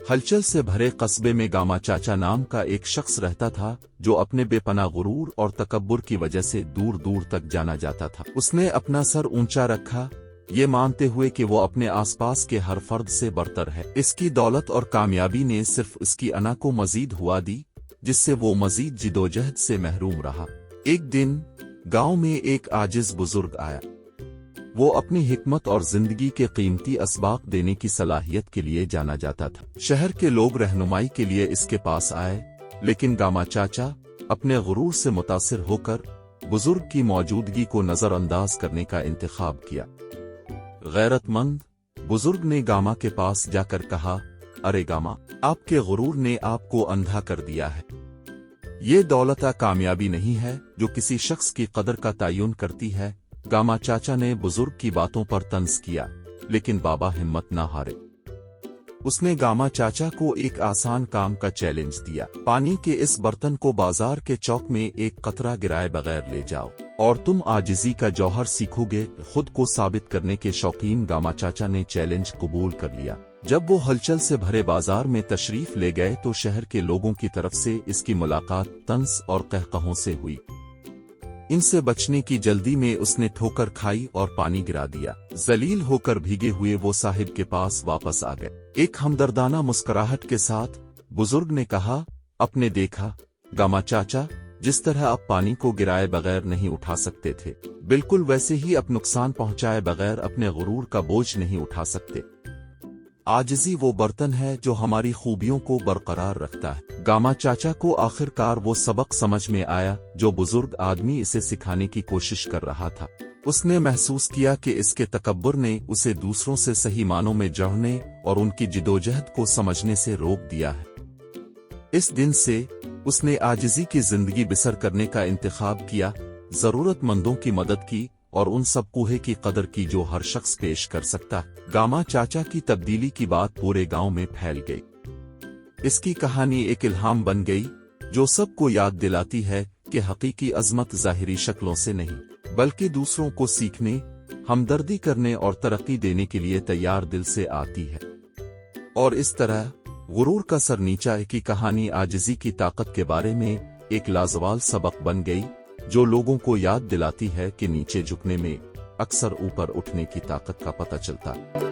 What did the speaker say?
हलचल से भरे कस्बे में गामा चाचा नाम का एक शख्स रहता था जो अपने बेपनाह गुरूर और तकब्बुर की वजह से दूर दूर तक जाना जाता था। उसने अपना सर ऊंचा रखा, ये मानते हुए कि वो अपने आसपास के हर फर्द से बरतर है। इसकी दौलत और कामयाबी ने सिर्फ उसकी अना को मजीद हुआ दी, जिससे वो मजीद जिदोजहद से महरूम रहा। एक दिन गांव में एक आजिज बुजुर्ग आया। वो अपनी हिकमत और जिंदगी के कीमती असबाक देने की सलाहियत के लिए जाना जाता था। शहर के लोग रहनुमाई के लिए इसके पास आए, लेकिन गामा चाचा अपने गुरूर से मुतासिर होकर बुजुर्ग की मौजूदगी को नजरअंदाज करने का इंतखाब किया। गैरतमंद बुजुर्ग ने गामा के पास जाकर कहा, अरे गामा, आपके गुरूर ने आपको अंधा कर दिया है। ये दौलत कामयाबी नहीं है जो किसी शख्स की कदर का तयन करती है। गामा चाचा ने बुजुर्ग की बातों पर तंज किया, लेकिन बाबा हिम्मत ना हारे। उसने गामा चाचा को एक आसान काम का चैलेंज दिया। पानी के इस बर्तन को बाजार के चौक में एक कतरा गिराए बगैर ले जाओ और तुम आजिजी का जौहर सीखोगे। खुद को साबित करने के शौकीन गामा चाचा ने चैलेंज कबूल कर लिया। जब वो हलचल से भरे बाजार में तशरीफ ले गए तो शहर के लोगों की तरफ से इसकी मुलाकात तंज और कहकहों से हुई। इनसे बचने की जल्दी में उसने ठोकर खाई और पानी गिरा दिया। जलील होकर भीगे हुए वो साहिब के पास वापस आ गए। एक हमदर्दाना मुस्कुराहट के साथ बुजुर्ग ने कहा, आपने देखा गामा चाचा, जिस तरह आप पानी को गिराए बगैर नहीं उठा सकते थे, बिल्कुल वैसे ही आप नुकसान पहुंचाए बगैर अपने गुरूर का बोझ नहीं उठा सकते। आजिजी वो बर्तन है जो हमारी खूबियों को बरकरार रखता है। गामा चाचा को आखिरकार वो सबक समझ में आया जो बुजुर्ग आदमी इसे सिखाने की कोशिश कर रहा था। उसने महसूस किया कि इसके तकब्बुर ने उसे दूसरों से सही मानों में जड़ने और उनकी जिदोजहद को समझने से रोक दिया है। इस दिन से उसने आजिजी की जिंदगी बसर करने का इंतखाब किया, जरूरतमंदों की मदद की और उन सब कूहे की कदर की जो हर शख्स पेश कर सकता। गामा चाचा की तब्दीली की बात पूरे गांव में फैल गई। इसकी कहानी एक इल्हाम बन गई जो सबको याद दिलाती है कि हकीकी अजमत ज़ाहिरी शक्लों से नहीं बल्कि दूसरों को सीखने, हमदर्दी करने और तरक्की देने के लिए तैयार दिल से आती है। और इस तरह गुरूर का सर नीचा की कहानी आजिजी की ताकत के बारे में एक लाजवाब सबक बन गई जो लोगों को याद दिलाती है कि नीचे झुकने में अक्सर ऊपर उठने की ताकत का पता चलता है।